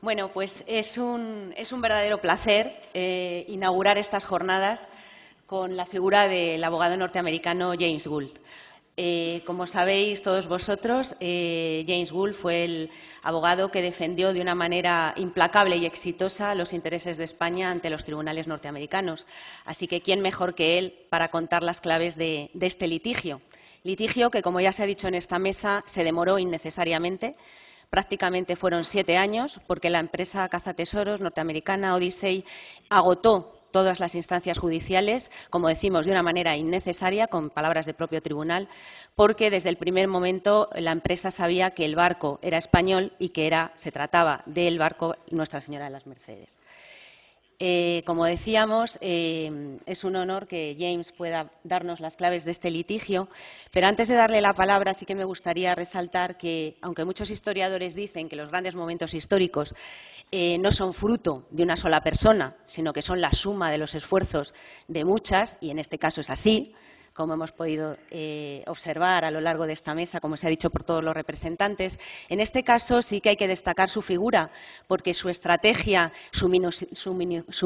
Bueno, pues es un verdadero placer inaugurar estas jornadas con la figura del abogado norteamericano James A.Goold. Como sabéis todos vosotros, James A.Goold fue el abogado que defendió de una manera implacable y exitosa los intereses de España ante los tribunales norteamericanos. Así que, ¿quién mejor que él para contar las claves de este litigio? Litigio que, como ya se ha dicho en esta mesa, se demoró innecesariamente. Prácticamente fueron 7 años, porque la empresa cazatesoros norteamericana Odyssey agotó todas las instancias judiciales, como decimos, de una manera innecesaria, con palabras del propio tribunal, porque desde el primer momento la empresa sabía que el barco era español y que se trataba del barco Nuestra Señora de las Mercedes. Como decíamos, es un honor que James pueda darnos las claves de este litigio, pero antes de darle la palabra sí que me gustaría resaltar que, aunque muchos historiadores dicen que los grandes momentos históricos no son fruto de una sola persona, sino que son la suma de los esfuerzos de muchas, y en este caso es así, como hemos podido observar a lo largo de esta mesa, como se ha dicho por todos los representantes. En este caso sí que hay que destacar su figura, porque su estrategia, su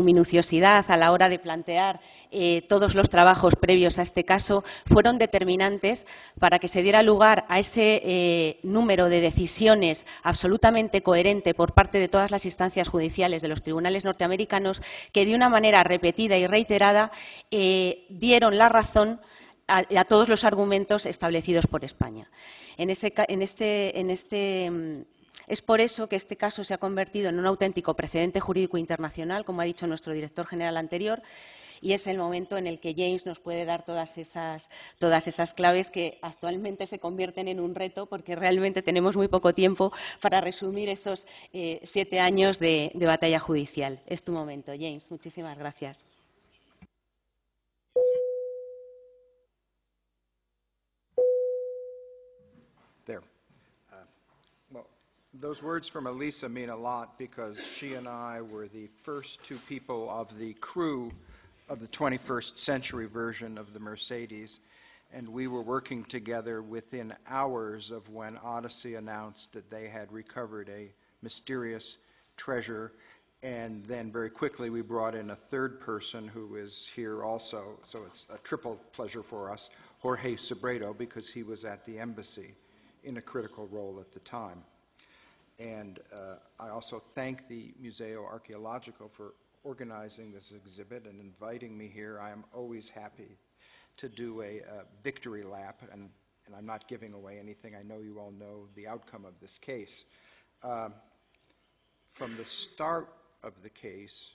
minuciosidad a la hora de plantear todos los trabajos previos a este caso fueron determinantes para que se diera lugar a ese número de decisiones absolutamente coherente por parte de todas las instancias judiciales de los tribunales norteamericanos que, de una manera repetida y reiterada, dieron la razón a todos los argumentos establecidos por España. Es por eso que este caso se ha convertido en un auténtico precedente jurídico internacional, como ha dicho nuestro director general anterior, y es el momento en el que James nos puede dar todas esas claves que actualmente se convierten en un reto, porque realmente tenemos muy poco tiempo para resumir esos 7 años de batalla judicial. Es tu momento, James. Muchísimas gracias. There. Well, those words from Elisa mean a lot because she and I were the first 2 people of the crew of the 21st century version of the Mercedes, and we were working together within hours of when Odyssey announced that they had recovered a mysterious treasure, and then very quickly we brought in a 3rd person who is here also, so it's a triple pleasure for us, Jorge Sobredo, because he was at the embassy in a critical role at the time. And I also thank the Museo Arqueológico for organizing this exhibit and inviting me here. I am always happy to do a victory lap, and I'm not giving away anything. I know you all know the outcome of this case. From the start of the case,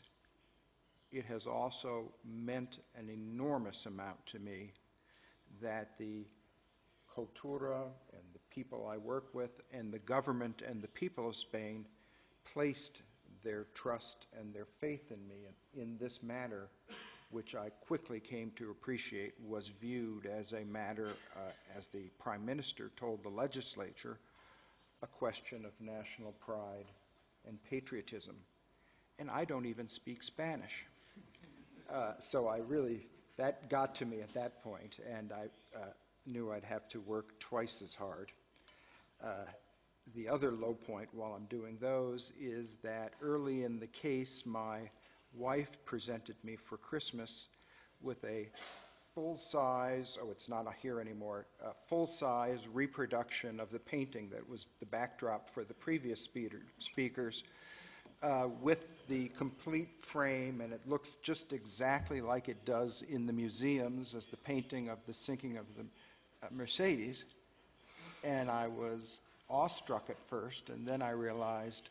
it has also meant an enormous amount to me that the cultura and the people I work with and the government and the people of Spain placed their trust and their faith in me in this matter, which I quickly came to appreciate was viewed as a matter, as the Prime Minister told the legislature, a question of national pride and patriotism. And I don't even speak Spanish. So that got to me at that point, and I knew I'd have to work twice as hard. The other low point while I'm doing those is that early in the case, my wife presented me for Christmas with a full-size, it's not here anymore, a full-size reproduction of the painting that was the backdrop for the previous speakers, with the complete frame, and it looks just exactly like it does in the museums as the painting of the sinking of the Mercedes. And I was awestruck at first, and then I realized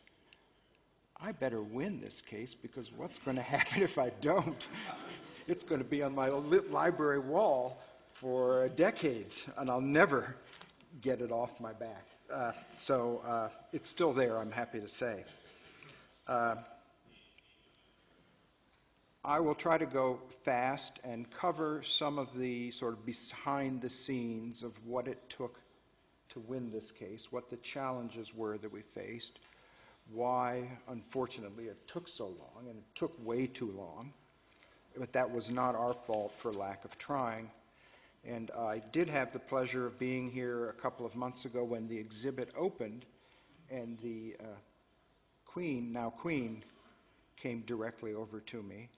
I better win this case, because what's going to happen if I don't? It's going to be on my library wall for decades, and I'll never get it off my back. So it's still there, I'm happy to say. I will try to go fast and cover some of the sort of behind the scenes of what it took to win this case, what the challenges were that we faced, why, unfortunately, it took so long, and it took way too long. But that was not our fault for lack of trying. And I did have the pleasure of being here a couple of months ago when the exhibit opened, and the Queen, now Queen, came directly over to me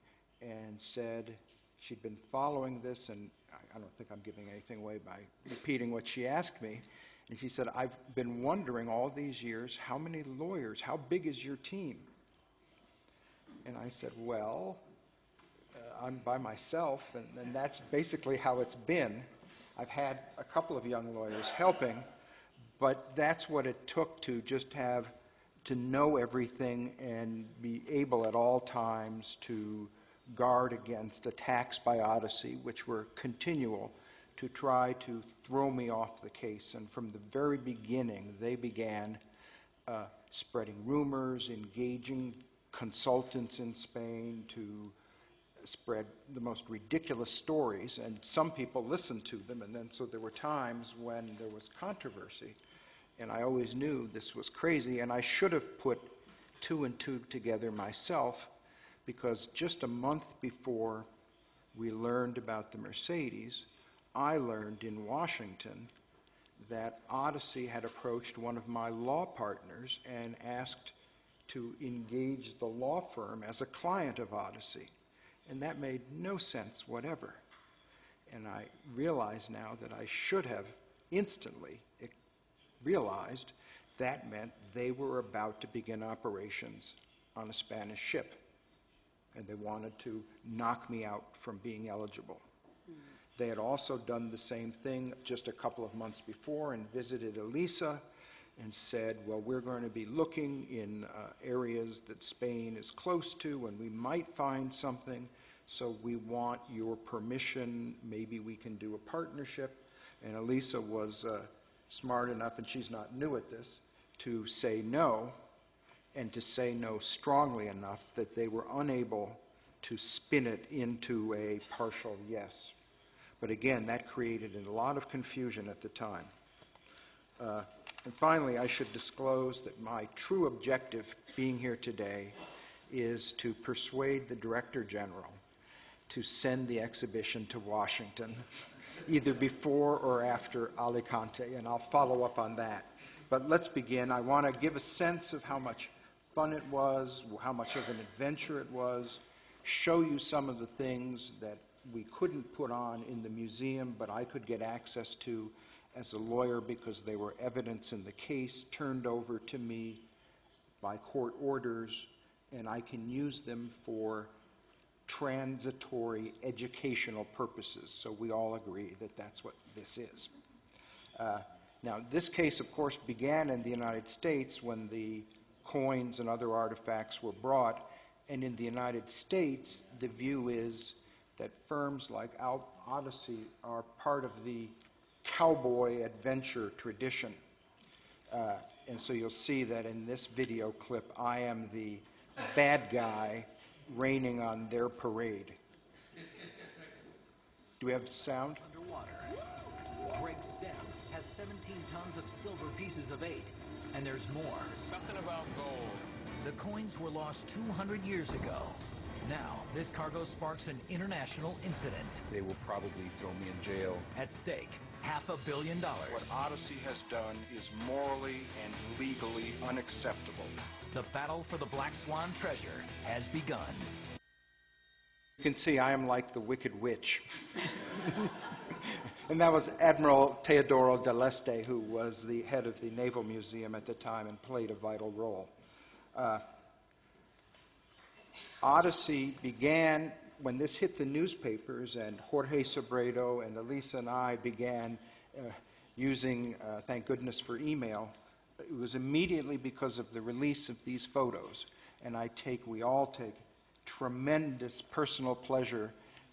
and said she'd been following this, and I don't think I'm giving anything away by repeating what she asked me. And she said, I've been wondering all these years, how many lawyers, how big is your team? And I said, well, I'm by myself, and that's basically how it's been. I've had a couple of young lawyers helping, but that's what it took to just have to know everything and be able at all times to guard against attacks by Odyssey, which were continual, to try to throw me off the case. And from the very beginning, they began spreading rumors, engaging consultants in Spain to spread the most ridiculous stories, and some people listened to them, and then so there were times when there was controversy. And I always knew this was crazy, and I should have put two and two together myself, because just a month before we learned about the Mercedes, I learned in Washington that Odyssey had approached one of my law partners and asked to engage the law firm as a client of Odyssey. And that made no sense whatever. And I realize now that I should have instantly realized that meant they were about to begin operations on a Spanish ship, and they wanted to knock me out from being eligible. They had also done the same thing just a couple of months before and visited Elisa and said, well, we're going to be looking in areas that Spain is close to, and we might find something, so we want your permission. Maybe we can do a partnership. And Elisa was smart enough, and she's not new at this, to say no, and to say no strongly enough that they were unable to spin it into a partial yes. But again, that created a lot of confusion at the time. And finally, I should disclose that my true objective being here today is to persuade the Director General to send the exhibition to Washington, either before or after Alicante, and I'll follow up on that. But let's begin. I want to give a sense of how much fun it was, how much of an adventure it was, show you some of the things that we couldn't put on in the museum, but I could get access to as a lawyer because they were evidence in the case turned over to me by court orders, and I can use them for transitory educational purposes. So we all agree that that's what this is. Now, this case, of course, began in the United States when the coins and other artifacts were brought. And in the United States, the view is that firms like Odyssey are part of the cowboy adventure tradition. And so you'll see that in this video clip, I am the bad guy raining on their parade. Do we have sound? Underwater. Greg's stem has 17 tons of silver pieces of 8, and there's more. Something about gold. The coins were lost 200 years ago. Now, this cargo sparks an international incident. They will probably throw me in jail. At stake, $500 million. What Odyssey has done is morally and legally unacceptable. The battle for the Black Swan treasure has begun. You can see I am like the Wicked Witch. And that was Admiral Teodoro de Leste, who was the head of the Naval Museum at the time and played a vital role. Odyssey began when this hit the newspapers, and Jorge Sobredo and Elisa and I began using, thank goodness for email. It was immediately because of the release of these photos, and we all take tremendous personal pleasure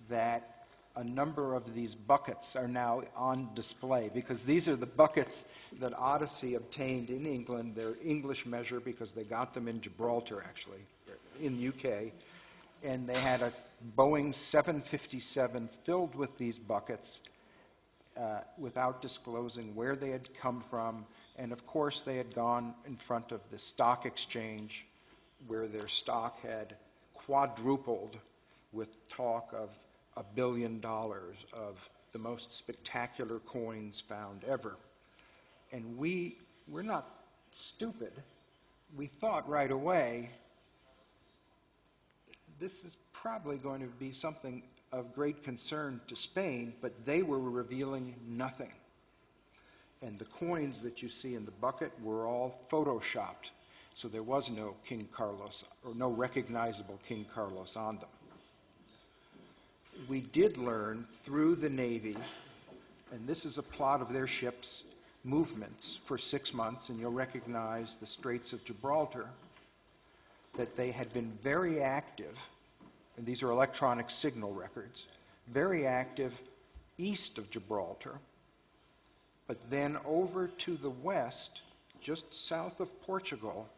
that a number of these buckets are now on display, because these are the buckets that Odyssey obtained in England. They're English measure because they got them in Gibraltar, actually, in the UK. And they had a Boeing 757 filled with these buckets without disclosing where they had come from. And of course, they had gone in front of the stock exchange where their stock had quadrupled with talk of $1 billion of the most spectacular coins found ever. And we're not stupid. we thought right away, this is probably going to be something of great concern to Spain, but they were revealing nothing. And the coins that you see in the bucket were all photoshopped, so there was no King Carlos, or no recognizable King Carlos on them. We did learn through the Navy, and this is a plot of their ships' movements for 6 months, and you'll recognize the Straits of Gibraltar, that they had been very active, and these are electronic signal records, very active east of Gibraltar, but then over to the west, just south of Portugal,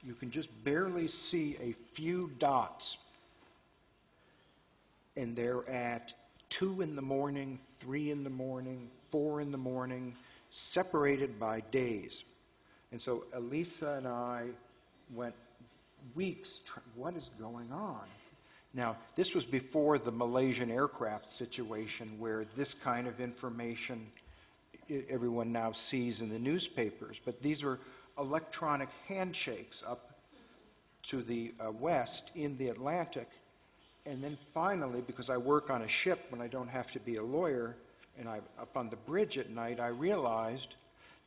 you can just barely see a few dots. And they're at 2 in the morning, 3 in the morning, 4 in the morning, separated by days. And so Elisa and I went weeks, what is going on? Now, this was before the Malaysian aircraft situation where this kind of information everyone now sees in the newspapers. But these were electronic handshakes up to the west in the Atlantic. And then finally, because I work on a ship when I don't have to be a lawyer, and I'm up on the bridge at night, I realized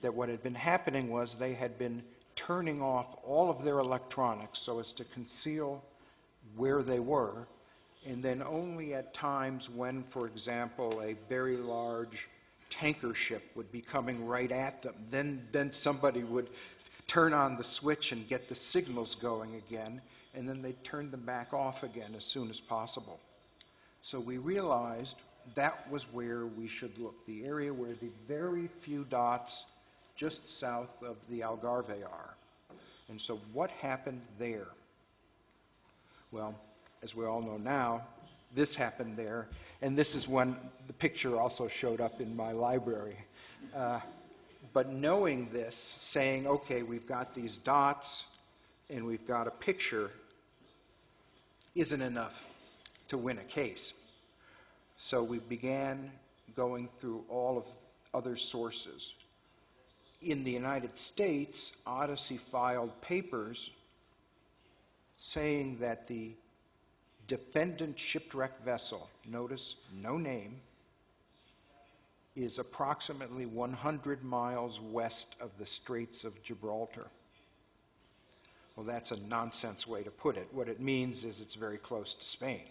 that what had been happening was they had been turning off all of their electronics so as to conceal where they were, and then only at times when, for example, a very large tanker ship would be coming right at them, then somebody would turn on the switch and get the signals going again, and then they'd turn them back off again as soon as possible. So we realized that was where we should look, the area where the very few dots just south of the Algarve are. And so what happened there? Well, as we all know now, this happened there, and this is when the picture also showed up in my library. But knowing this, saying, okay, we've got these dots and we've got a picture, isn't enough to win a case. So we began going through all of other sources. In the United States, Odyssey filed papers saying that the defendant shipwrecked vessel, notice no name, is approximately 100 miles west of the Straits of Gibraltar. Well, that's a nonsense way to put it. What it means is it's very close to Spain.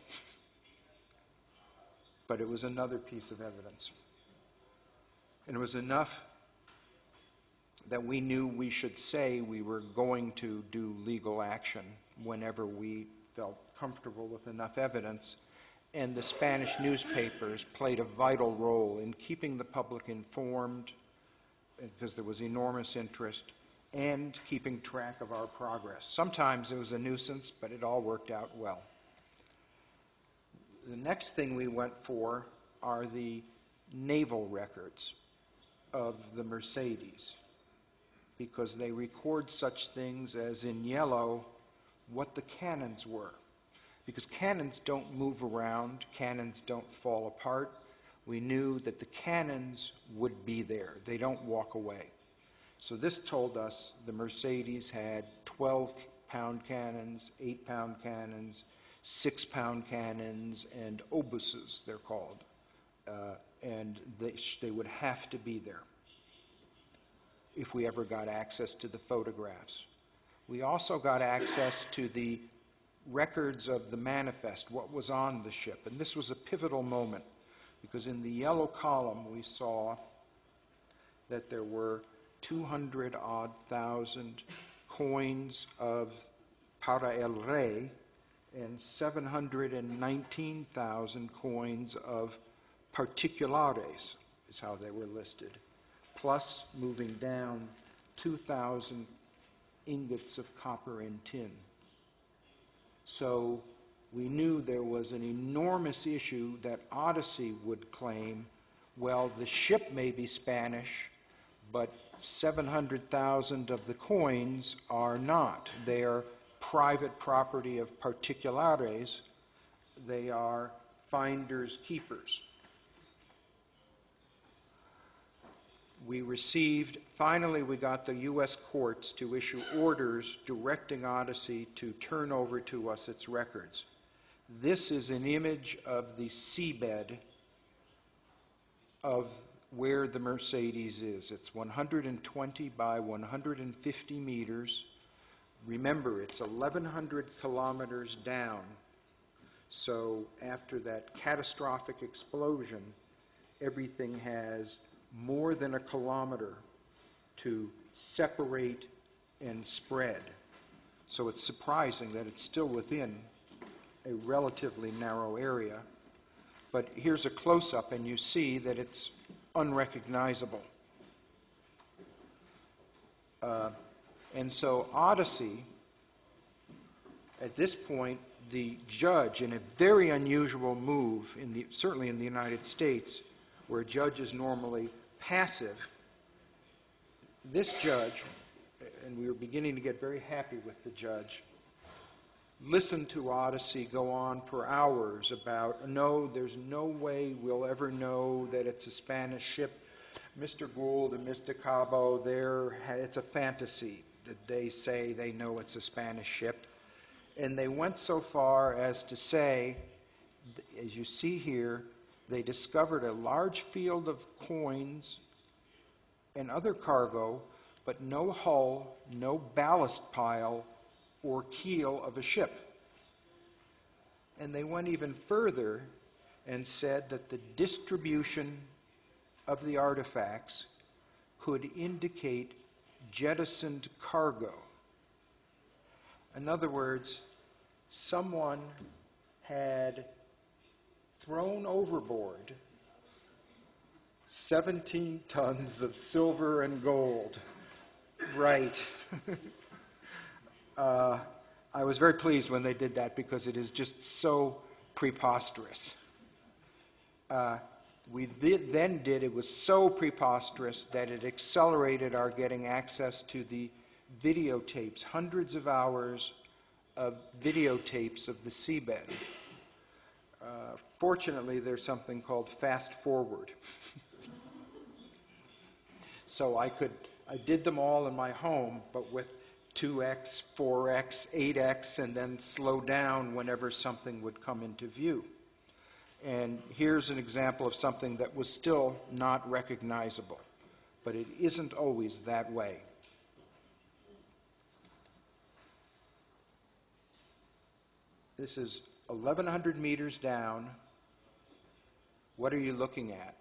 But it was another piece of evidence. And it was enough that we knew we should say we were going to do legal action whenever we felt comfortable with enough evidence. And the Spanish newspapers played a vital role in keeping the public informed, because there was enormous interest, and keeping track of our progress. Sometimes it was a nuisance, but it all worked out well. The next thing we went for are the naval records of the Mercedes, because they record such things as, in yellow, what the cannons were. Because cannons don't move around, cannons don't fall apart. We knew that the cannons would be there. They don't walk away. So this told us the Mercedes had 12-pound cannons, 8-pound cannons, 6-pound cannons, and obuses, they're called. And they would have to be there if we ever got access to the photographs. We also got access to the records of the manifest, what was on the ship. And this was a pivotal moment, because in the yellow column we saw that there were 200-odd thousand coins of para el rey and 719,000 coins of particulares, is how they were listed, plus, moving down, 2,000 ingots of copper and tin. So we knew there was an enormous issue that Odyssey would claim, well, the ship may be Spanish, but 700,000 of the coins are not. They are private property of particulares. They are finders keepers. finally we got the U.S. courts to issue orders directing Odyssey to turn over to us its records. This is an image of the seabed of where the Mercedes is. It's 120 by 150 meters. Remember, it's 1,100 kilometers down. So after that catastrophic explosion, everything has more than a kilometer to separate and spread. So it's surprising that it's still within a relatively narrow area. But here's a close-up, and you see that it's unrecognizable. And so Odyssey, at this point, the judge, in a very unusual move, certainly in the United States, where a judge is normally passive, this judge, and we were beginning to get very happy with the judge, listened to Odyssey go on for hours about, no, there's no way we'll ever know that it's a Spanish ship. Mr. Gould and Mr. Cabo, it's a fantasy that they say they know it's a Spanish ship. And they went so far as to say, as you see here, they discovered a large field of coins and other cargo, but no hull, no ballast pile, or keel of a ship. And they went even further and said that the distribution of the artifacts could indicate jettisoned cargo. In other words, someone had thrown overboard 17 tons of silver and gold. Right. I was very pleased when they did that because it is just so preposterous. It was so preposterous that it accelerated our getting access to the videotapes, hundreds of hours of videotapes of the seabed. Fortunately, there's something called fast forward. So I did them all in my home, but with 2x, 4x, 8x, and then slow down whenever something would come into view. And here's an example of something that was still not recognizable, but it isn't always that way. This is 1,100 meters down. What are you looking at?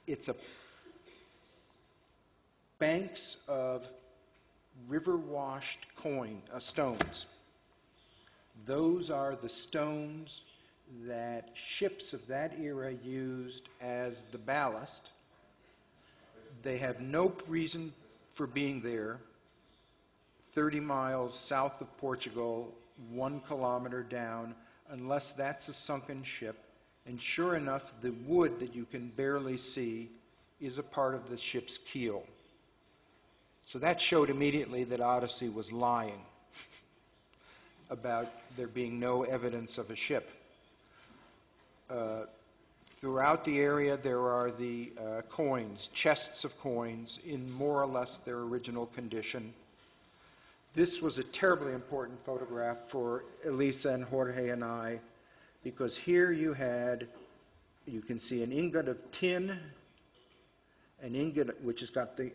It's banks of river-washed stones. Those are the stones that ships of that era used as the ballast. They have no reason for being there. 30 miles south of Portugal, 1 kilometer down, unless that's a sunken ship. And sure enough, the wood that you can barely see is a part of the ship's keel. So that showed immediately that Odyssey was lying about there being no evidence of a ship. Throughout the area, there are the coins, chests of coins, in more or less their original condition. This was a terribly important photograph for Elisa and Jorge and I, because here you can see an ingot of tin, an ingot which has got the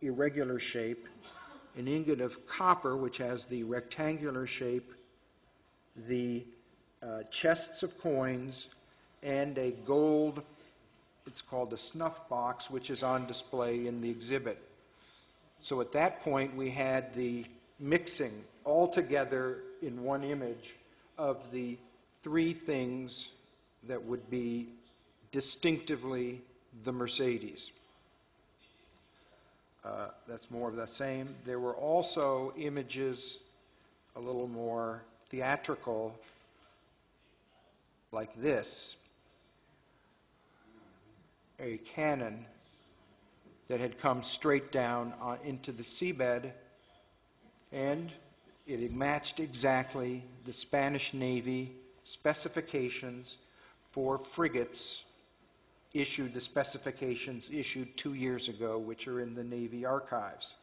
irregular shape, an ingot of copper which has the rectangular shape, the chests of coins, and a gold, it's called a snuff box, which is on display in the exhibit. So at that point we had the mixing all together in one image of the three things that would be distinctively the Mercedes. That's more of the same. There were also images a little more theatrical, like this, a cannon that had come straight down into the seabed, and it had matched exactly the Spanish Navy specifications for frigates issued the specifications issued 2 years ago, which are in the Navy archives.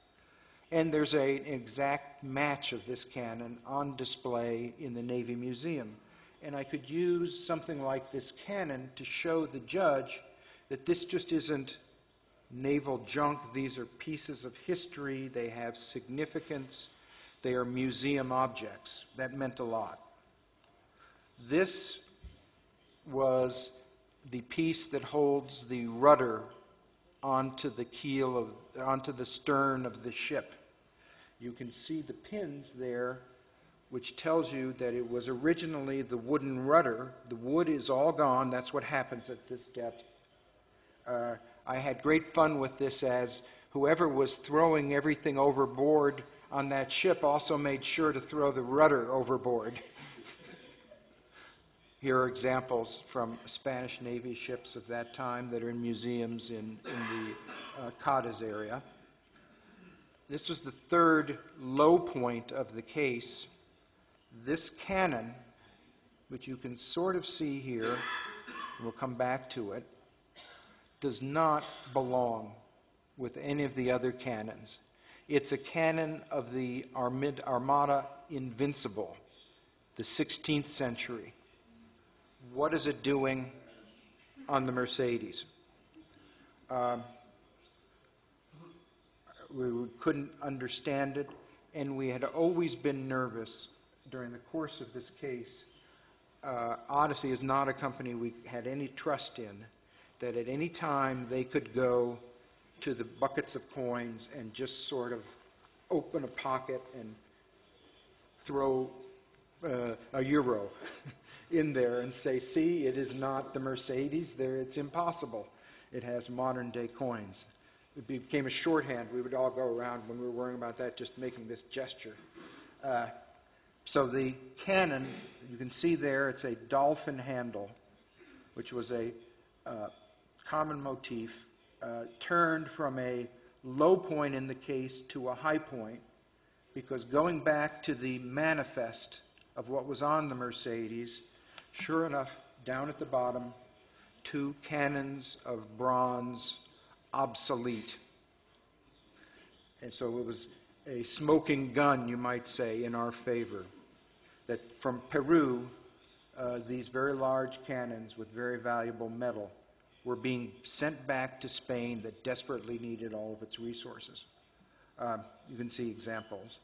And there's an exact match of this cannon on display in the Navy Museum. And I could use something like this cannon to show the judge that this just isn't naval junk. These are pieces of history. They have significance. They are museum objects. That meant a lot. This was the piece that holds the rudder onto the onto the stern of the ship. You can see the pins there, which tells you that it was originally the wooden rudder. The wood is all gone. That's what happens at this depth. I had great fun with this, as whoever was throwing everything overboard on that ship also made sure to throw the rudder overboard. Here are examples from Spanish Navy ships of that time that are in museums in the Cadiz area. This was the third low point of the case. This cannon, which you can sort of see here, and we'll come back to it, does not belong with any of the other cannons. It's a cannon of the Armada Invincible, the 16th century. What is it doing on the Mercedes? We couldn't understand it, and we had always been nervous during the course of this case. Odyssey is not a company we had any trust in, that at any time they could go to the buckets of coins and just sort of open a pocket and throw a euro in there and say, see, it is not the Mercedes. There, it's impossible. It has modern-day coins. It became a shorthand. We would all go around when we were worrying about that, just making this gesture. So the cannon, you can see there, it's a dolphin handle, which was a common motif, turned from a low point in the case to a high point, because going back to the manifest of what was on the Mercedes, sure enough, down at the bottom, 2 cannons of bronze, obsolete. And so it was a smoking gun, you might say, in our favor. That from Peru, these very large cannons with very valuable metal were being sent back to Spain that desperately needed all of its resources. You can see examples.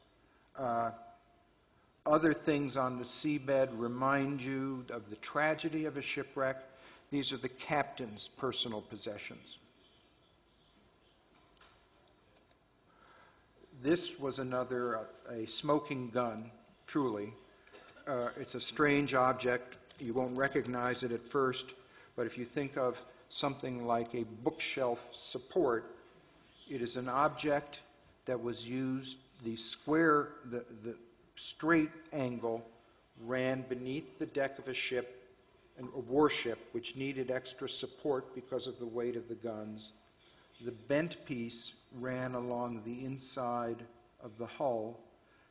Other things on the seabed remind you of the tragedy of a shipwreck. These are the captain's personal possessions. This was another, a smoking gun, truly. It's a strange object. You won't recognize it at first, but if you think of something like a bookshelf support, it is an object that was used, the straight angle ran beneath the deck of a ship, a warship, which needed extra support because of the weight of the guns. The bent piece ran along the inside of the hull.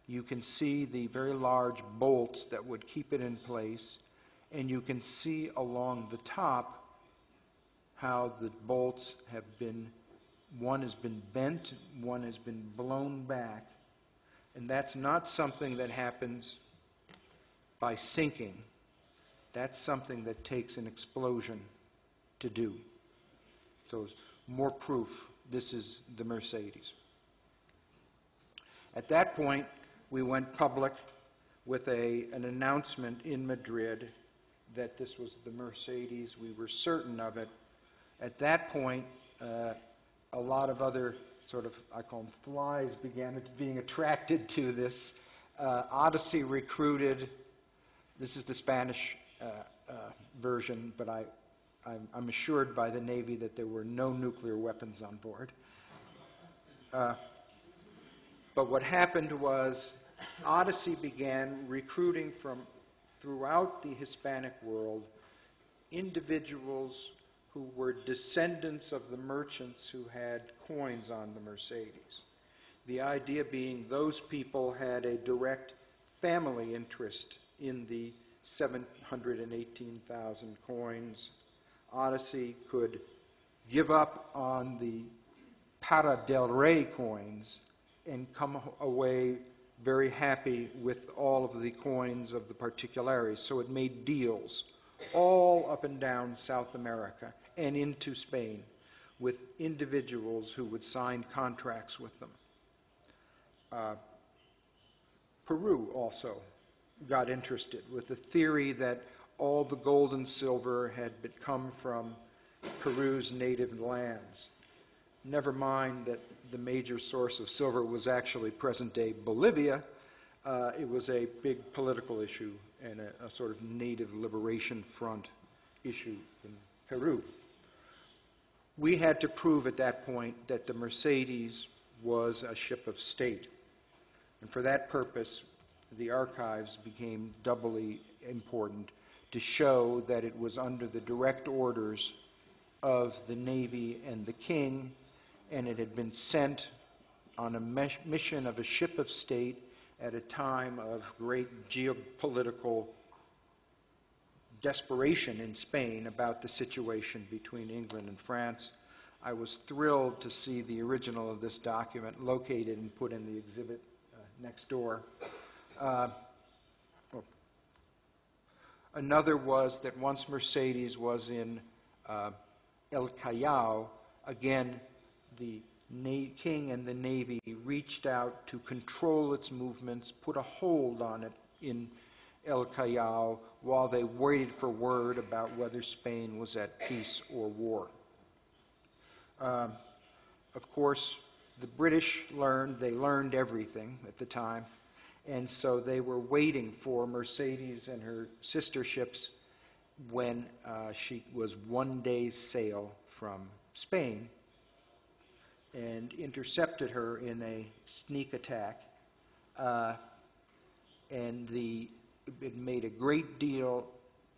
You can see the very large bolts that would keep it in place, and you can see along the top how the bolts have been, one has been bent, one has been blown back. And that's not something that happens by sinking. That's something that takes an explosion to do. So more proof, this is the Mercedes. At that point, we went public with an announcement in Madrid that this was the Mercedes. We were certain of it. At that point, a lot of other sort of, I call them flies, began being attracted to this. Odyssey recruited, this is the Spanish version, but I'm assured by the Navy that there were no nuclear weapons on board. But what happened was Odyssey began recruiting from throughout the Hispanic world individuals who were descendants of the merchants who had coins on the Mercedes. The idea being those people had a direct family interest in the 718,000 coins Odyssey could give up on the Para del Rey coins and come away very happy with all of the coins of the Particulares. So it made deals all up and down South America and into Spain with individuals who would sign contracts with them. Peru also got interested with the theory that all the gold and silver had come from Peru's native lands. Never mind that the major source of silver was actually present-day Bolivia. It was a big political issue and a sort of native liberation front issue in Peru. We had to prove at that point that the Mercedes was a ship of state. And for that purpose, the archives became doubly important to show that it was under the direct orders of the Navy and the King, and it had been sent on a mission of a ship of state at a time of great geopolitical desperation in Spain about the situation between England and France. I was thrilled to see the original of this document located and put in the exhibit next door. Another was that once Mercedes was in El Callao, again, the King and the Navy reached out to control its movements, put a hold on it in El Callao while they waited for word about whether Spain was at peace or war. Of course, the British learned everything at the time, and so they were waiting for Mercedes and her sister ships when she was one day's sail from Spain, and intercepted her in a sneak attack. And it made a great deal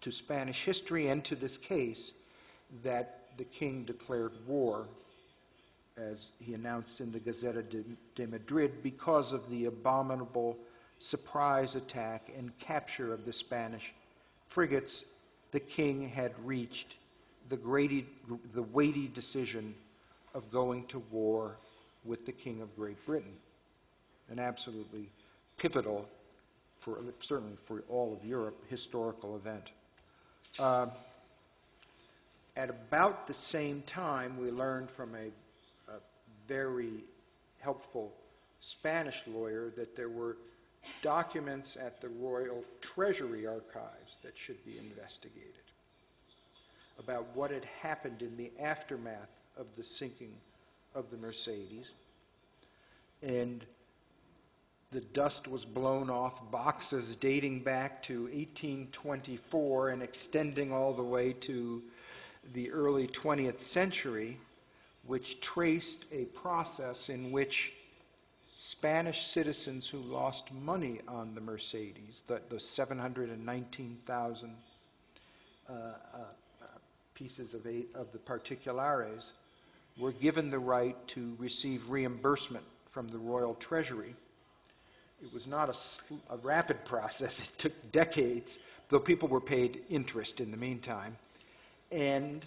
to Spanish history and to this case that the King declared war, as he announced in the Gazeta de Madrid, because of the abominable surprise attack and capture of the Spanish frigates. The King had reached the weighty decision of going to war with the King of Great Britain, an absolutely pivotal, certainly for all of Europe, historical event. At about the same time, we learned from a very helpful Spanish lawyer that there were documents at the Royal Treasury Archives that should be investigated about what had happened in the aftermath of the sinking of the Mercedes. And the dust was blown off boxes dating back to 1824 and extending all the way to the early 20th century, which traced a process in which Spanish citizens who lost money on the Mercedes, the 719,000 pieces of the Particulares, were given the right to receive reimbursement from the Royal Treasury. It was not a rapid process. It took decades, though people were paid interest in the meantime. And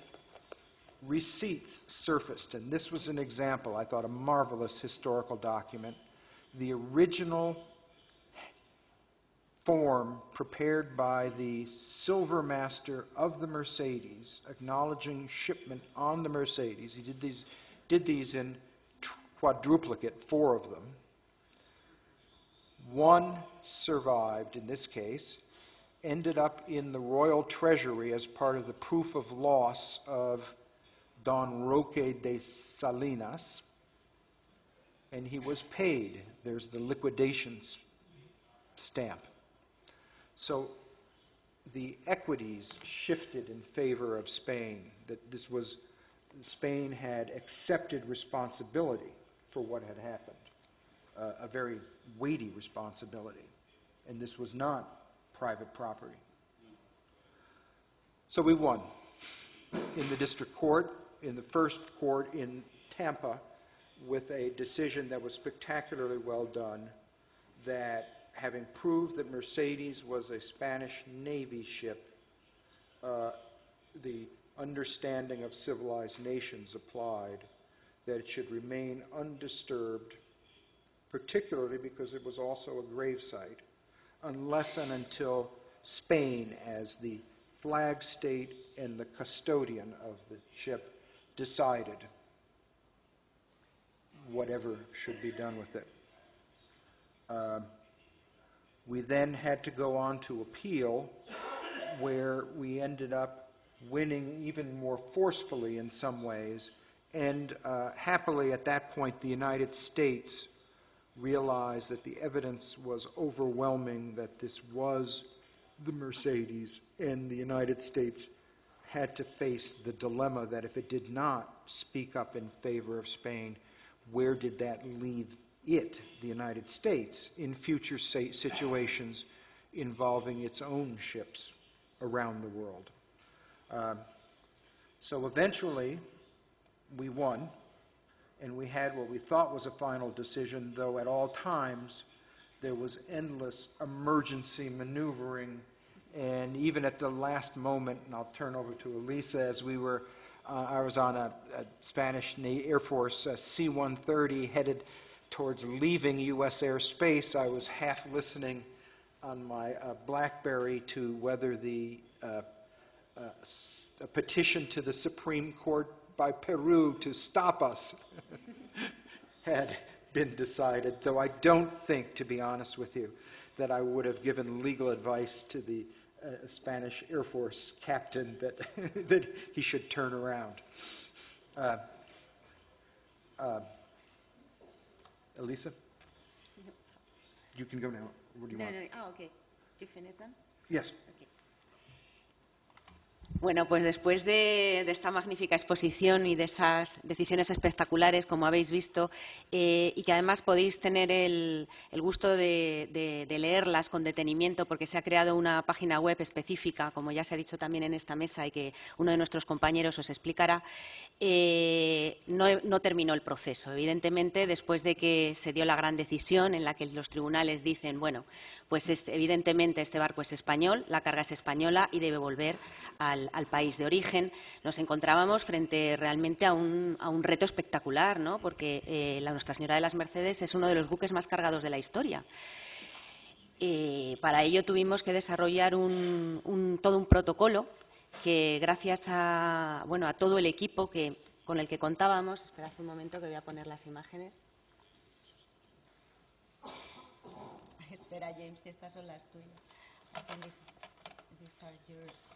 receipts surfaced, and this was an example, I thought, a marvelous historical document. The original form prepared by the silver master of the Mercedes, acknowledging shipment on the Mercedes. He did these in quadruplicate, 4 of them. One survived in this case, ended up in the Royal Treasury as part of the proof of loss of Don Roque de Salinas, and he was paid. There's the liquidations stamp. So the equities shifted in favor of Spain, that Spain had accepted responsibility for what had happened, a very weighty responsibility, and this was not private property. So we won in the district court, in the first court in Tampa, with a decision that was spectacularly well done, that having proved that Mercedes was a Spanish Navy ship, the understanding of civilized nations applied, that it should remain undisturbed, particularly because it was also a gravesite, unless and until Spain, as the flag state and the custodian of the ship, decided whatever should be done with it. We then had to go on to appeal, where we ended up winning even more forcefully in some ways, and happily at that point the United States realized that the evidence was overwhelming that this was the Mercedes, and the United States had to face the dilemma that if it did not speak up in favor of Spain, where did that leave it, the United States, in future situations involving its own ships around the world? So eventually we won, and we had what we thought was a final decision, though at all times there was endless emergency maneuvering, and even at the last moment, and I'll turn over to Elisa, as we were, I was on a Spanish Air Force C-130 headed towards leaving U.S. airspace. I was half listening on my BlackBerry to whether the a petition to the Supreme Court by Peru to stop us had been decided, though I don't think, to be honest with you, that I would have given legal advice to the Spanish Air Force captain that that he should turn around. Elisa? You can go now. What do you want? No. Oh, okay. You finished then? Yes. Okay. Bueno, pues después de esta magnífica exposición y de esas decisiones espectaculares, como habéis visto, y que además podéis tener el gusto de leerlas con detenimiento, porque se ha creado una página web específica, como ya se ha dicho también en esta mesa y que uno de nuestros compañeros os explicará, no terminó el proceso. Evidentemente, después de que se dio la gran decisión en la que los tribunales dicen, bueno, pues evidentemente este barco es español, la carga es española y debe volver al país de origen, nos encontrábamos frente realmente a un reto espectacular, ¿no? Porque la Nuestra Señora de las Mercedes es uno de los buques más cargados de la historia. Para ello tuvimos que desarrollar todo un protocolo que, gracias a todo el equipo con el que contábamos, esperad un momento que voy a poner las imágenes. Espera, James, que estas son las tuyas. These are yours.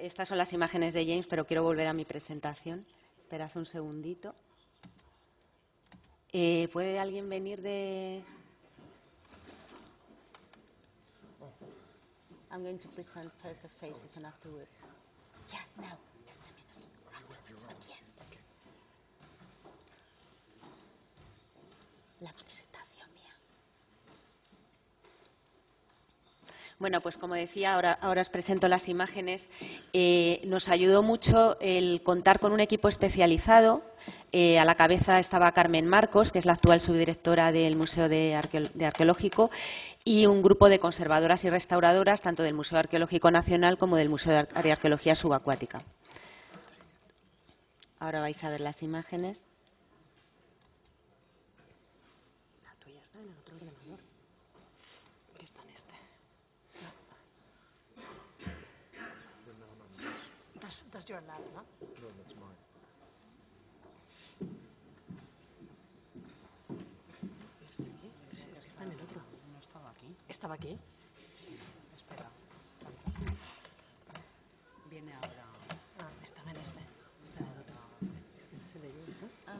Estas son las imágenes de James, pero quiero volver a mi presentación. Esperad un segundito. ¿Puede alguien venir de...? I'm going to present first the faces and afterwards. Yeah, now, just a minute. Afterwards, at the end. La presentación mía. Bueno, pues como decía, ahora os presento las imágenes. Nos ayudó mucho el contar con un equipo especializado. A la cabeza estaba Carmen Marcos, que es la actual subdirectora del Museo de Arqueológico, y un grupo de conservadoras y restauradoras, tanto del Museo Arqueológico Nacional como del Museo de Arqueología Subacuática. Ahora vais a ver las imágenes. La tuya está en el otro ordenador. ¿Qué está en este? That's your lab, ¿no? No, that's mine. Es que está en el otro. ¿No estaba aquí? ¿Estaba aquí? Sí, espera. Viene ahora. Ah, estaba en este. Está en el otro. Es que este es el de James, ¿no? Ah.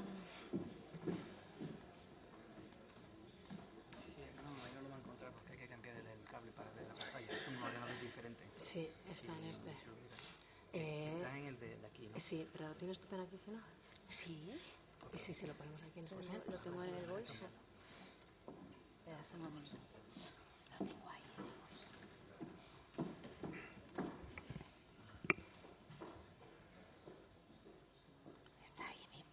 Sí, no lo va a encontrar porque hay que cambiar el cable para ver la pantalla. Es un ordenador diferente. Sí, está en este. Está en el de aquí, ¿no? Sí, pero ¿tienes tu pena aquí, si no? Sí. ¿Y si lo ponemos aquí en este momento? Lo tengo en el bolso. Espera, un momento. Lo tengo ahí en el bolso. Está ahí mismo.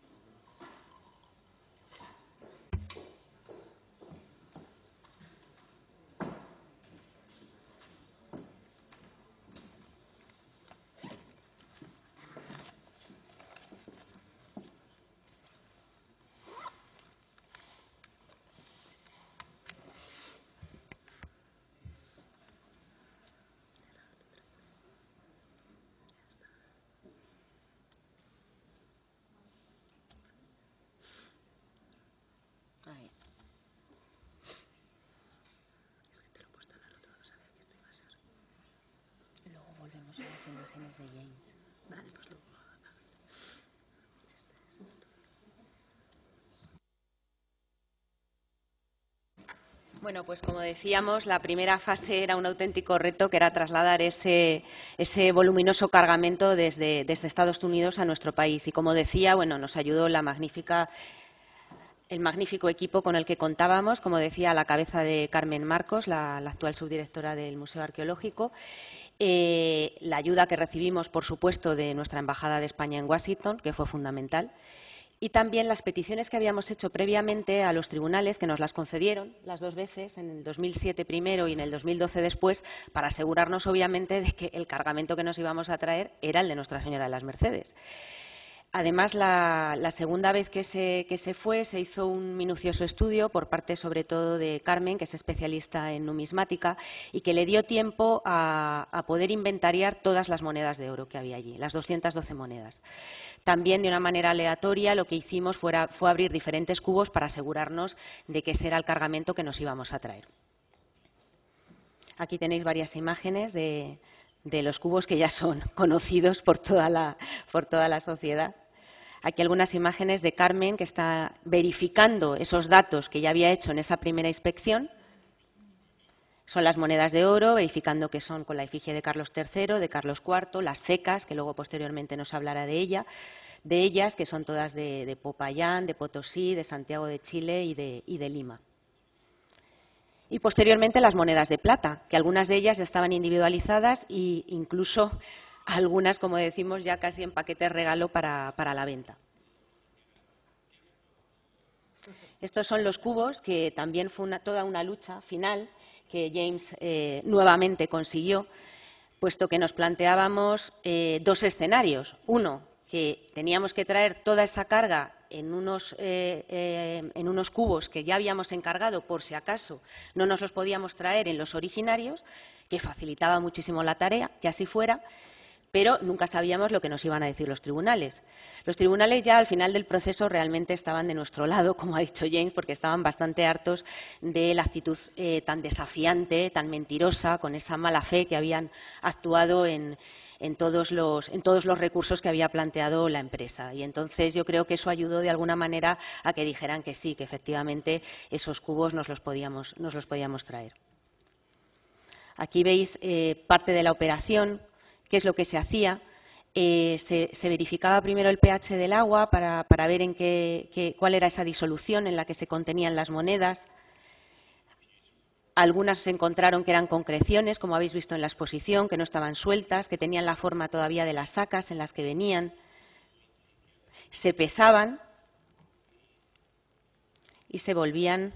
Estas son las imágenes de James. Vale, pues luego. Bueno, pues como decíamos, la primera fase era un auténtico reto, que era trasladar ese voluminoso cargamento desde Estados Unidos a nuestro país. Y como decía, bueno, nos ayudó el magnífico equipo con el que contábamos, como decía, a la cabeza de Carmen Marcos, la actual subdirectora del Museo Arqueológico, la ayuda que recibimos, por supuesto, de nuestra Embajada de España en Washington, que fue fundamental, y también las peticiones que habíamos hecho previamente a los tribunales, que nos las concedieron las dos veces, en el 2007 primero y en el 2012 después, para asegurarnos, obviamente, de que el cargamento que nos íbamos a traer era el de Nuestra Señora de las Mercedes. Además, la segunda vez que se fue, se hizo un minucioso estudio por parte, sobre todo, de Carmen, que es especialista en numismática, y que le dio tiempo a poder inventariar todas las monedas de oro que había allí, las 212 monedas. También, de una manera aleatoria, lo que hicimos fue abrir diferentes cubos para asegurarnos de que ese era el cargamento que nos íbamos a traer. Aquí tenéis varias imágenes de los cubos que ya son conocidos por toda la sociedad. Aquí algunas imágenes de Carmen, que está verificando esos datos que ya había hecho en esa primera inspección. Son las monedas de oro, verificando que son con la efigie de Carlos III, de Carlos IV, las cecas, que luego posteriormente nos hablará de ellas, que son todas de Popayán, de Potosí, de Santiago de Chile y de Lima. Y posteriormente las monedas de plata, que algunas de ellas estaban individualizadas e incluso algunas, como decimos, ya casi en paquete regalo para la venta. Estos son los cubos, que también fue toda una lucha final que James nuevamente consiguió, puesto que nos planteábamos dos escenarios. Uno, que teníamos que traer toda esa carga en unos cubos que ya habíamos encargado, por si acaso no nos los podíamos traer en los originarios, que facilitaba muchísimo la tarea, que así fuera, pero nunca sabíamos lo que nos iban a decir los tribunales. Los tribunales ya al final del proceso realmente estaban de nuestro lado, como ha dicho James, porque estaban bastante hartos de la actitud tan desafiante, tan mentirosa, con esa mala fe que habían actuado en todos los recursos que había planteado la empresa. Y entonces yo creo que eso ayudó de alguna manera a que dijeran que sí, que efectivamente esos cubos nos los podíamos traer. Aquí veis parte de la operación. ¿Qué es lo que se hacía? Se verificaba primero el pH del agua para ver cuál era esa disolución en la que se contenían las monedas. Algunas se encontraron que eran concreciones, como habéis visto en la exposición, que no estaban sueltas, que tenían la forma todavía de las sacas en las que venían. Se pesaban y se volvían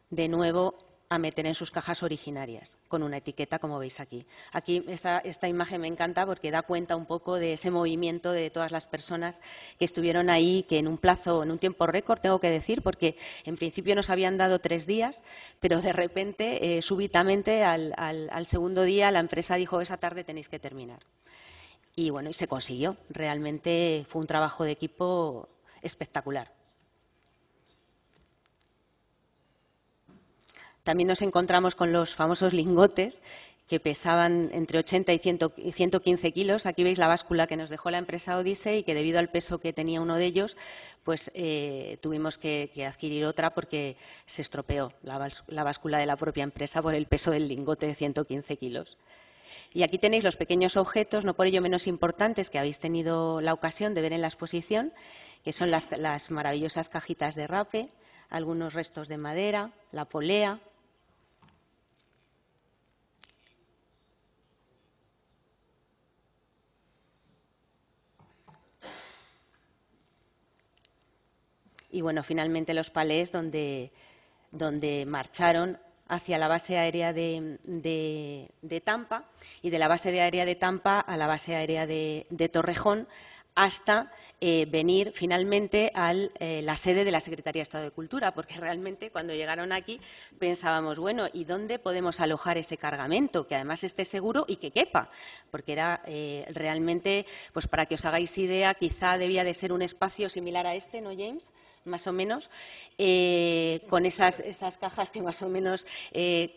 de nuevo a meter en sus cajas originarias, con una etiqueta, como veis aquí. Aquí esta imagen me encanta porque da cuenta un poco de ese movimiento de todas las personas que estuvieron ahí, que en un tiempo récord, tengo que decir, porque en principio nos habían dado 3 días, pero de repente, súbitamente, al segundo día, la empresa dijo: esa tarde tenéis que terminar. Y bueno, y se consiguió. Realmente fue un trabajo de equipo espectacular. También nos encontramos con los famosos lingotes, que pesaban entre 80 y 115 kilos. Aquí veis la báscula que nos dejó la empresa Odyssey y que, debido al peso que tenía uno de ellos, pues tuvimos que adquirir otra porque se estropeó la báscula de la propia empresa por el peso del lingote de 115 kilos. Y aquí tenéis los pequeños objetos, no por ello menos importantes, que habéis tenido la ocasión de ver en la exposición, que son las maravillosas cajitas de rape, algunos restos de madera, la polea. Y bueno, finalmente los palés donde marcharon hacia la base aérea de Tampa, y de la base aérea de Tampa a la base aérea de Torrejón, hasta venir finalmente a la sede de la Secretaría de Estado de Cultura, porque realmente cuando llegaron aquí pensábamos, bueno, ¿y dónde podemos alojar ese cargamento? Que además esté seguro y que quepa, porque era realmente, pues para que os hagáis idea, quizá debía de ser un espacio similar a este, ¿no, James? más o menos, con esas cajas que más o menos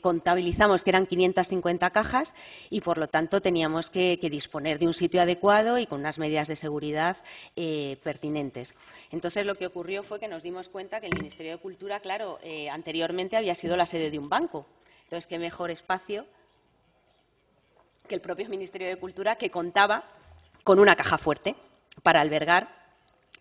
contabilizamos, que eran 550 cajas, y por lo tanto teníamos que disponer de un sitio adecuado y con unas medidas de seguridad pertinentes. Entonces, lo que ocurrió fue que nos dimos cuenta que el Ministerio de Cultura, claro, anteriormente había sido la sede de un banco. Entonces, qué mejor espacio que el propio Ministerio de Cultura, que contaba con una caja fuerte para albergar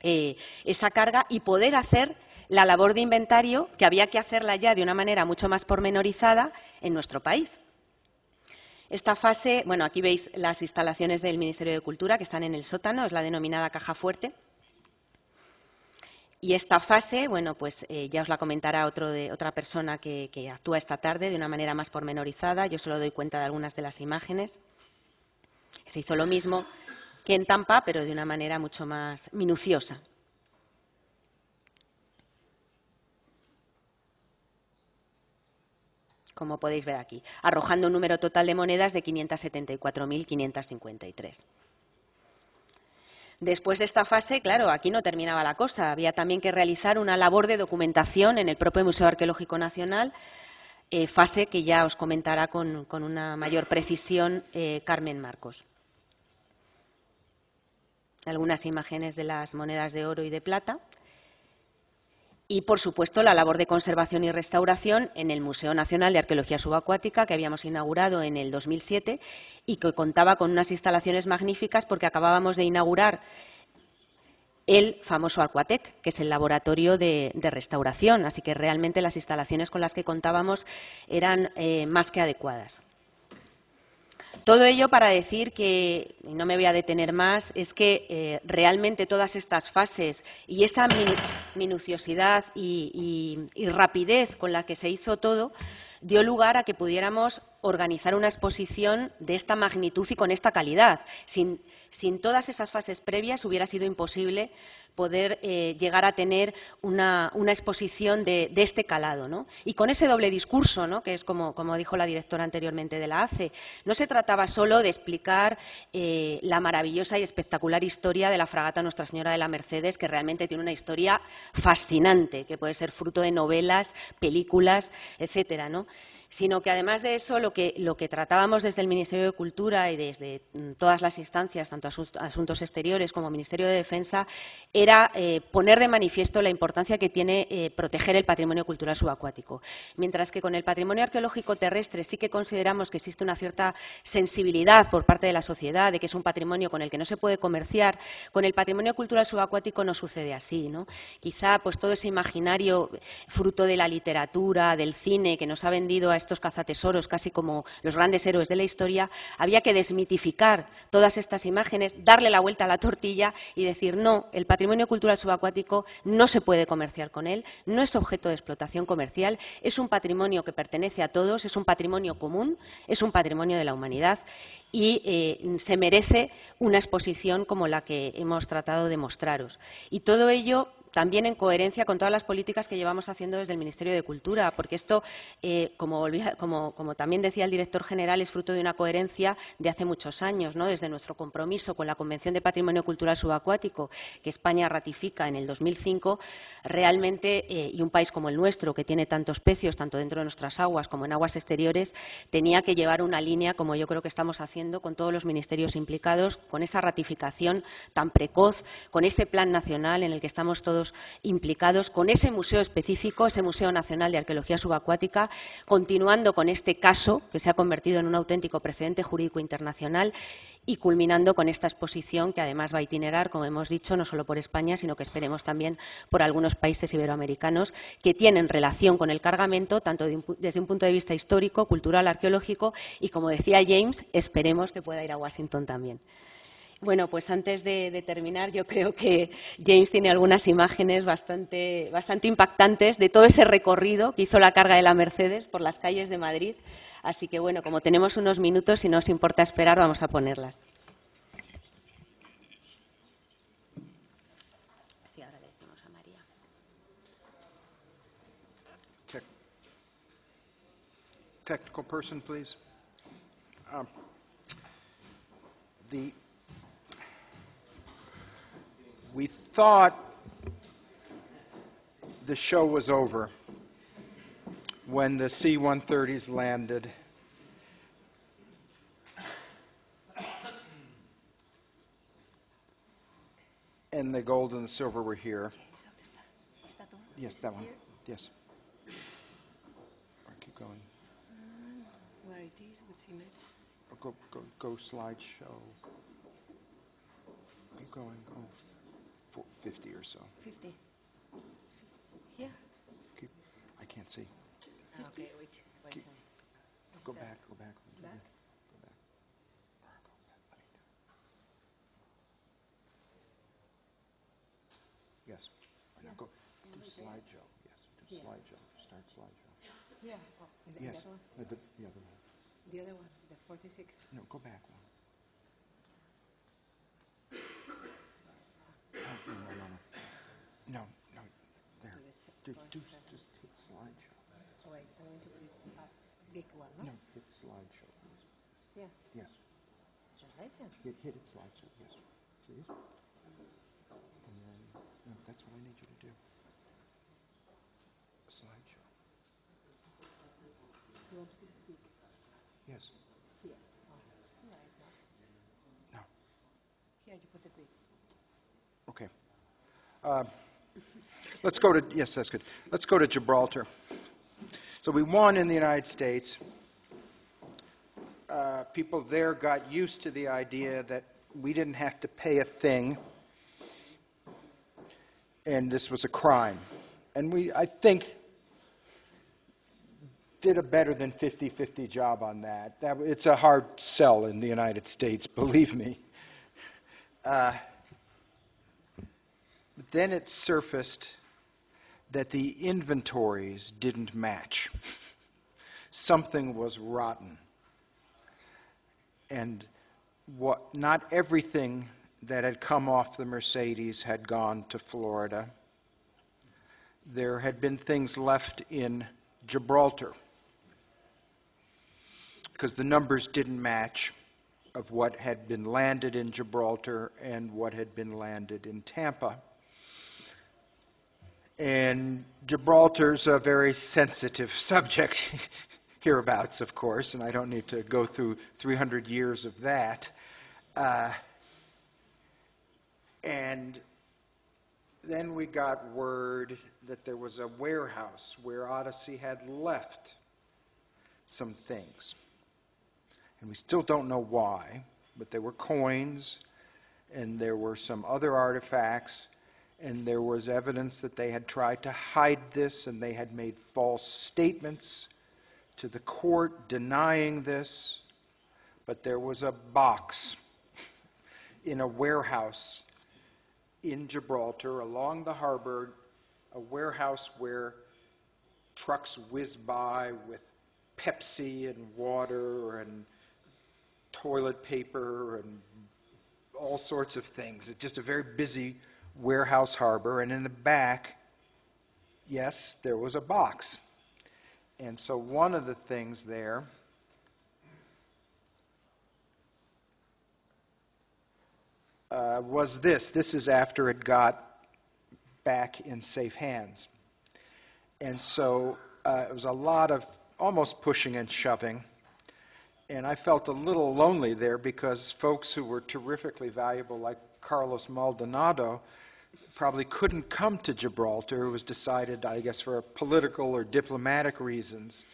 esa carga y poder hacer la labor de inventario que había que hacerla ya de una manera mucho más pormenorizada en nuestro país. Esta fase, bueno, aquí veis las instalaciones del Ministerio de Cultura que están en el sótano, es la denominada caja fuerte. Y esta fase, bueno, pues ya os la comentará otra persona que actúa esta tarde de una manera más pormenorizada. Yo solo doy cuenta de algunas de las imágenes. Se hizo lo mismo que en Tampa, pero de una manera mucho más minuciosa. Como podéis ver aquí, arrojando un número total de monedas de 574.553. Después de esta fase, claro, aquí no terminaba la cosa. Había también que realizar una labor de documentación en el propio Museo Arqueológico Nacional, fase que ya os comentará con una mayor precisión Carmen Marcos. Algunas imágenes de las monedas de oro y de plata. Y, por supuesto, la labor de conservación y restauración en el Museo Nacional de Arqueología Subacuática, que habíamos inaugurado en el 2007 y que contaba con unas instalaciones magníficas porque acabábamos de inaugurar el famoso Aquatec, que es el laboratorio de restauración. Así que realmente las instalaciones con las que contábamos eran más que adecuadas. Todo ello para decir que, y no me voy a detener más, es que realmente todas estas fases y esa minuciosidad y rapidez con la que se hizo todo dio lugar a que pudiéramos organizar una exposición de esta magnitud y con esta calidad. Sin todas esas fases previas hubiera sido imposible poder llegar a tener una exposición de este calado, ¿no? Y con ese doble discurso, ¿no? Que es como dijo la directora anteriormente de la ACE. No se trataba solo de explicar la maravillosa y espectacular historia de la fragata Nuestra Señora de la Mercedes, que realmente tiene una historia fascinante, que puede ser fruto de novelas, películas, etcétera, ¿no? Sino que además de eso lo que tratábamos desde el Ministerio de Cultura y desde todas las instancias, tanto Asuntos Exteriores como Ministerio de Defensa, era poner de manifiesto la importancia que tiene proteger el patrimonio cultural subacuático. Mientras que con el patrimonio arqueológico terrestre sí que consideramos que existe una cierta sensibilidad por parte de la sociedad, de que es un patrimonio con el que no se puede comerciar, con el patrimonio cultural subacuático no sucede así, ¿no? Quizá pues todo ese imaginario fruto de la literatura, del cine, que nos ha vendido a estos cazatesoros casi como los grandes héroes de la historia, había que desmitificar todas estas imágenes, darle la vuelta a la tortilla y decir no, el patrimonio cultural subacuático no se puede comerciar con él, no es objeto de explotación comercial, es un patrimonio que pertenece a todos, es un patrimonio común, es un patrimonio de la humanidad y se merece una exposición como la que hemos tratado de mostraros. Y todo ello también en coherencia con todas las políticas que llevamos haciendo desde el Ministerio de Cultura, porque esto, como también decía el director general, es fruto de una coherencia de hace muchos años, ¿no? Desde nuestro compromiso con la Convención de Patrimonio Cultural Subacuático, que España ratifica en el 2005, realmente, y un país como el nuestro, que tiene tantos pecios, tanto dentro de nuestras aguas como en aguas exteriores, tenía que llevar una línea, como yo creo que estamos haciendo con todos los ministerios implicados, con esa ratificación tan precoz, con ese plan nacional en el que estamos todos implicados, con ese museo específico, ese Museo Nacional de Arqueología Subacuática, continuando con este caso que se ha convertido en un auténtico precedente jurídico internacional y culminando con esta exposición que además va a itinerar, como hemos dicho, no solo por España, sino que esperemos también por algunos países iberoamericanos que tienen relación con el cargamento, tanto desde un punto de vista histórico, cultural, arqueológico y, como decía James, esperemos que pueda ir a Washington también. Bueno, pues antes de terminar, yo creo que James tiene algunas imágenes bastante impactantes de todo ese recorrido que hizo la carga de la Mercedes por las calles de Madrid. Así que, bueno, como tenemos unos minutos, si no os importa esperar, vamos a ponerlas. Sí, ahora le decimos a María. Technical person, please. We thought the show was over when the C-130s landed. And the gold and the silver were here. Yes, that one. Yes. Or keep going. Where it is, which image? Or go slideshow. Keep going. 50 or so. 50. Here? I can't see. Okay, wait. Go back. Back? Go back. Yes. Now go do slideshow. Yes, do slideshow. Start slideshow. Yeah. Oh, Yes. that one? The other one. The other one, the 46. No, go back one. No. There. Just hit slideshow. Oh, wait, I want to put a big one, no? No, hit slideshow, please. Yeah. Yes. Translation? Hit it slideshow, yes. Please. And then, no, that's what I need you to do. Slideshow. You want to put it big? Yes. Here. Oh, right now. No. Here you put it big. Okay. Let's go to, yes, that's good. Let's go to Gibraltar. So we won in the United States. People there got used to the idea that we didn't have to pay a thing, and this was a crime. And we, I think, did a better than 50-50 job on that. It's a hard sell in the United States, believe me. But then it surfaced that the inventories didn't match. Something was rotten. And not everything that had come off the Mercedes had gone to Florida. There had been things left in Gibraltar because the numbers didn't match of what had been landed in Gibraltar and what had been landed in Tampa. And Gibraltar's a very sensitive subject hereabouts, of course, and I don't need to go through 300 years of that. And then we got word that there was a warehouse where Odyssey had left some things. And we still don't know why, but there were coins, and there were some other artifacts, and there was evidence that they had tried to hide this, and they had made false statements to the court denying this. But there was a box in a warehouse in Gibraltar along the harbor, a warehouse where trucks whiz by with Pepsi and water and toilet paper and all sorts of things. It's just a very busy warehouse harbor, and in the back, yes, there was a box. And so one of the things there was this. This is after it got back in safe hands. And so it was a lot of almost pushing and shoving. And I felt a little lonely there because folks who were terrifically valuable, like Carlos Maldonado, probably couldn't come to Gibraltar. It was decided, I guess, for political or diplomatic reasons,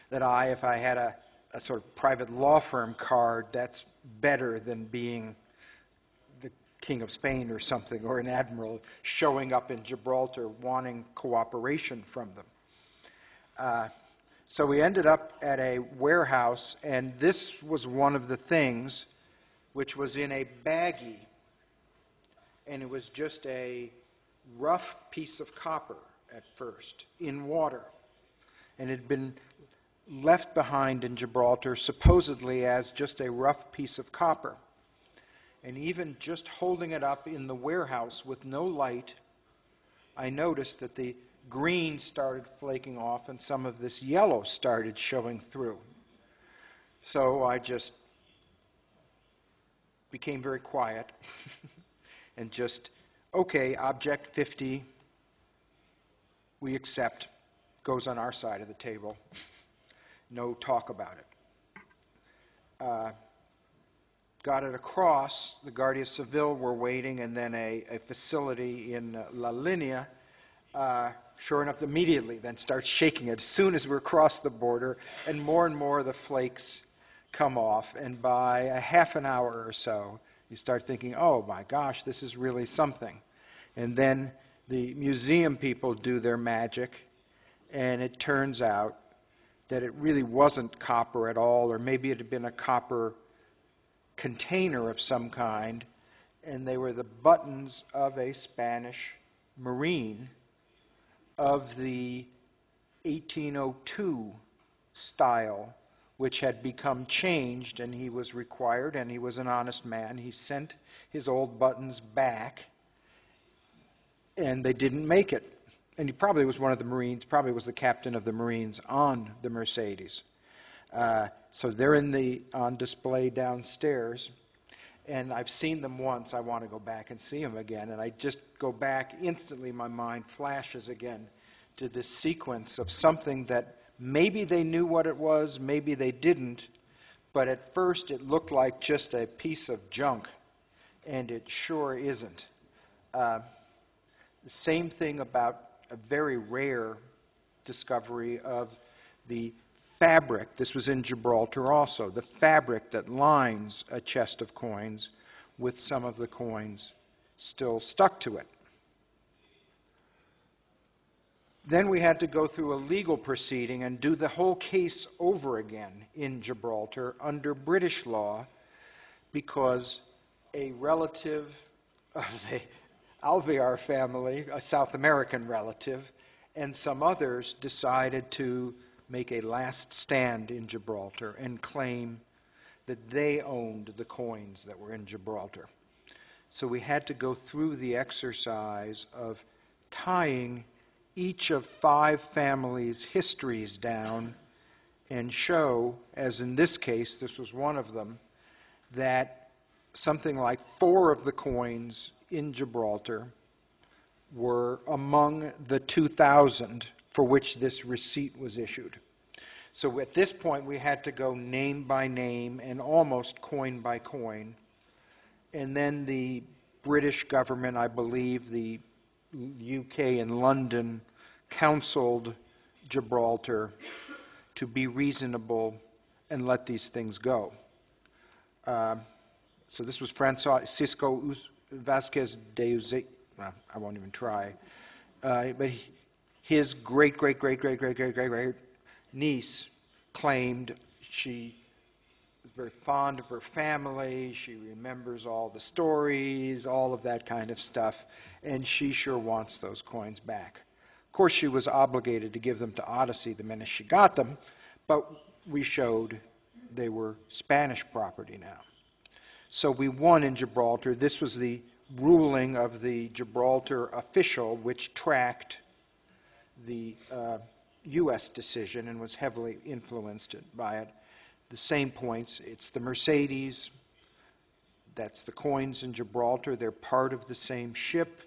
that if I had a sort of private law firm card, that's better than being the King of Spain or something, or an admiral showing up in Gibraltar wanting cooperation from them. So we ended up at a warehouse, and this was one of the things which was in a baggie. And it was just a rough piece of copper at first, in water. And it had been left behind in Gibraltar, supposedly as just a rough piece of copper. And even just holding it up in the warehouse with no light, I noticed that the green started flaking off and some of this yellow started showing through. So I just became very quiet. And just, okay, object 50, we accept, goes on our side of the table. No talk about it. Got it across, the Guardia Civil were waiting, and then a facility in La Linea, sure enough, immediately then starts shaking it as soon as we're across the border, and more of the flakes come off, and by a half an hour or so, you start thinking, oh my gosh, this is really something. And then the museum people do their magic, and it turns out that it really wasn't copper at all, or maybe it had been a copper container of some kind, and they were the buttons of a Spanish Marine of the 1802 style, which had become changed, and he was required, and he was an honest man. He sent his old buttons back, and they didn't make it. And he probably was one of the Marines, probably was the captain of the Marines on the Mercedes. So they're on display downstairs, and I've seen them once. I want to go back and see them again, and I just go back instantly. My mind flashes again to this sequence of something that maybe they knew what it was, maybe they didn't, but at first it looked like just a piece of junk, and it sure isn't. The same thing about a very rare discovery of the fabric. This was in Gibraltar also. The fabric that lines a chest of coins with some of the coins still stuck to it. Then we had to go through a legal proceeding and do the whole case over again in Gibraltar under British law, because a relative of the Alvear family, a South American relative, and some others decided to make a last stand in Gibraltar and claim that they owned the coins that were in Gibraltar. So we had to go through the exercise of tying each of 5 families' histories down and show, as in this case, this was one of them, that something like 4 of the coins in Gibraltar were among the 2,000 for which this receipt was issued. So at this point, we had to go name by name and almost coin by coin. And then the British government, I believe the UK and London, counseled Gibraltar to be reasonable and let these things go. So this was Francisco Vasquez de Uze. Well, I won't even try. But his great niece claimed she was very fond of her family. She remembers all the stories, all of that kind of stuff, and she sure wants those coins back. Of course, she was obligated to give them to Odyssey the minute she got them, but we showed they were Spanish property now. So we won in Gibraltar. This was the ruling of the Gibraltar official, which tracked the U.S. decision and was heavily influenced by it. The same points. It's the Mercedes. That's the coins in Gibraltar. They're part of the same ship.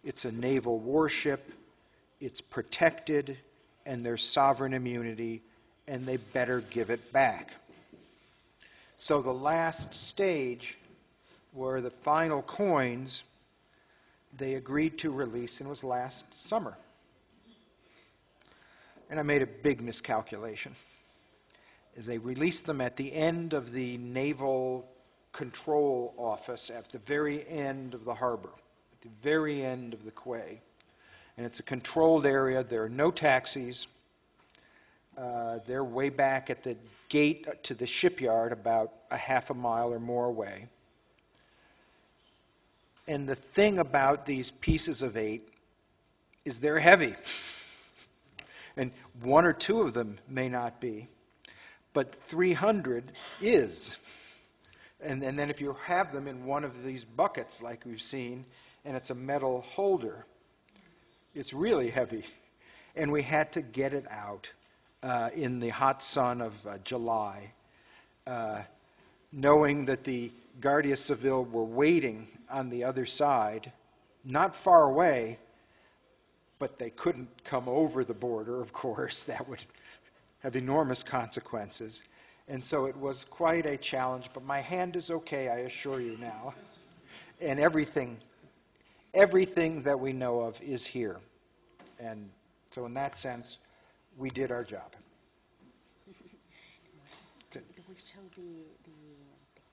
It's a naval warship. It's protected, and there's sovereign immunity, and they better give it back. So the last stage were the final coins they agreed to release, and it was last summer. And I made a big miscalculation. As they released them at the end of the Naval Control Office, at the very end of the harbor, at the very end of the quay. And it's a controlled area. There are no taxis. They're way back at the gate to the shipyard, about a half a mile or more away. And the thing about these pieces of 8 is they're heavy. And 1 or 2 of them may not be, but 300 is. And then if you have them in one of these buckets like we've seen, and it's a metal holder, it's really heavy. And we had to get it out in the hot sun of July, knowing that the Guardia Civil were waiting on the other side, not far away, but they couldn't come over the border, of course. That would have enormous consequences. And so it was quite a challenge, but my hand is okay, I assure you now. And everything that we know of is here. And so in that sense, we did our job. Do we show the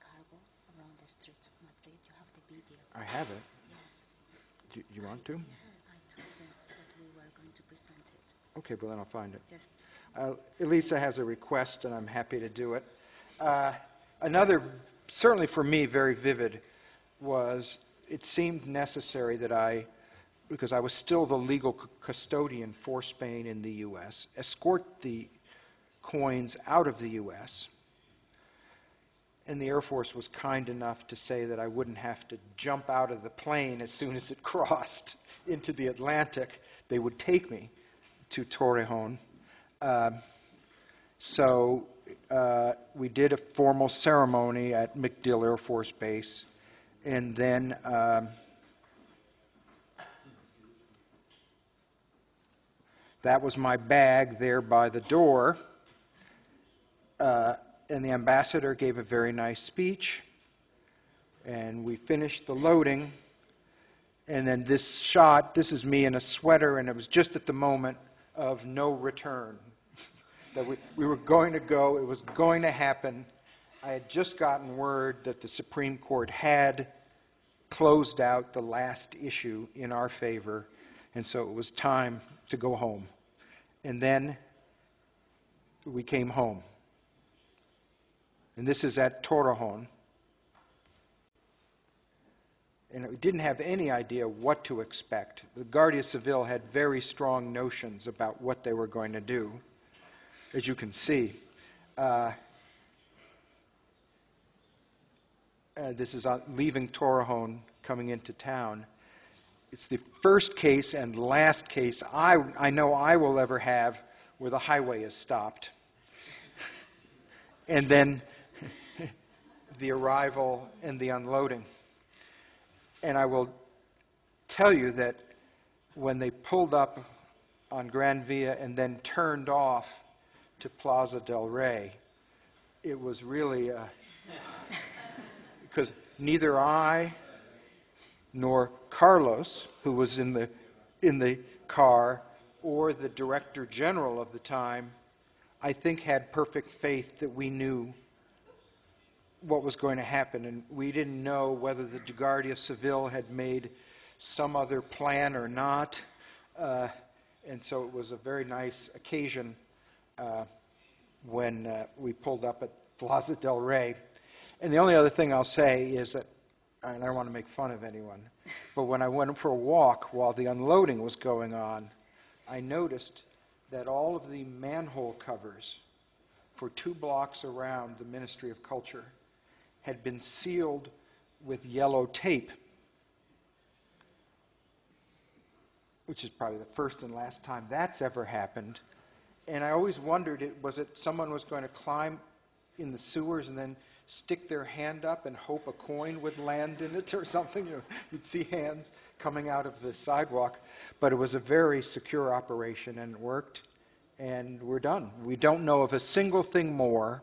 cargo around the streets of Madrid? You have the video. I have it. Yes. Do you want to? Yeah, I told them that we were going to present it. Okay, well then I'll find it. Just Elisa has a request, and I'm happy to do it. Another, certainly for me, very vivid was it seemed necessary that because I was still the legal custodian for Spain in the U.S., escort the coins out of the U.S., and the Air Force was kind enough to say that I wouldn't have to jump out of the plane as soon as it crossed into the Atlantic. They would take me to Torrejon. So we did a formal ceremony at MacDill Air Force Base, and then that was my bag there by the door. And the ambassador gave a very nice speech, and we finished the loading. And then this shot, this is me in a sweater, and it was just at the moment of no return. That we were going to go, it was going to happen. I had just gotten word that the Supreme Court had closed out the last issue in our favor, and so it was time to go home. And then we came home. And this is at Torrejon. And we didn't have any idea what to expect. The Guardia Civil had very strong notions about what they were going to do, as you can see. This is leaving Torrejon, coming into town. It's the first case and last case I know I will ever have where the highway is stopped. And then the arrival and the unloading. And I will tell you that when they pulled up on Gran Via and then turned off to Plaza del Rey, it was really because neither I nor Carlos, who was in the car, or the Director General of the time, I think had perfect faith that we knew what was going to happen, and we didn't know whether the Guardia Civil had made some other plan or not, and so it was a very nice occasion when we pulled up at Plaza del Rey. And the only other thing I'll say is that, and I don't want to make fun of anyone, but when I went for a walk while the unloading was going on, I noticed that all of the manhole covers for 2 blocks around the Ministry of Culture had been sealed with yellow tape, which is probably the first and last time that's ever happened. And I always wondered, was it someone was going to climb in the sewers and then stick their hand up and hope a coin would land in it or something? You'd see hands coming out of the sidewalk. But it was a very secure operation, and it worked. And we're done. We don't know of a single thing more.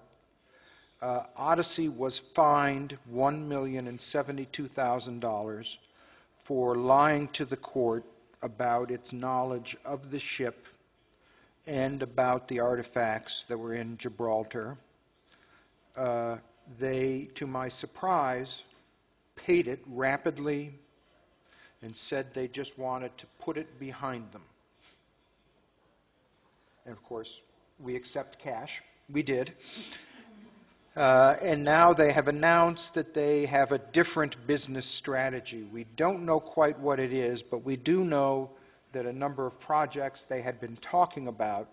Odyssey was fined $1,072,000 for lying to the court about its knowledge of the ship and about the artifacts that were in Gibraltar. They, to my surprise, paid it rapidly and said they just wanted to put it behind them. And of course, we accept cash. We did. And now they have announced that they have a different business strategy. We don't know quite what it is, but we do know that a number of projects they had been talking about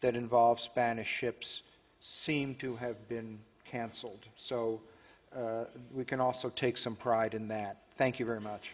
that involve Spanish ships seem to have been canceled. So we can also take some pride in that. Thank you very much.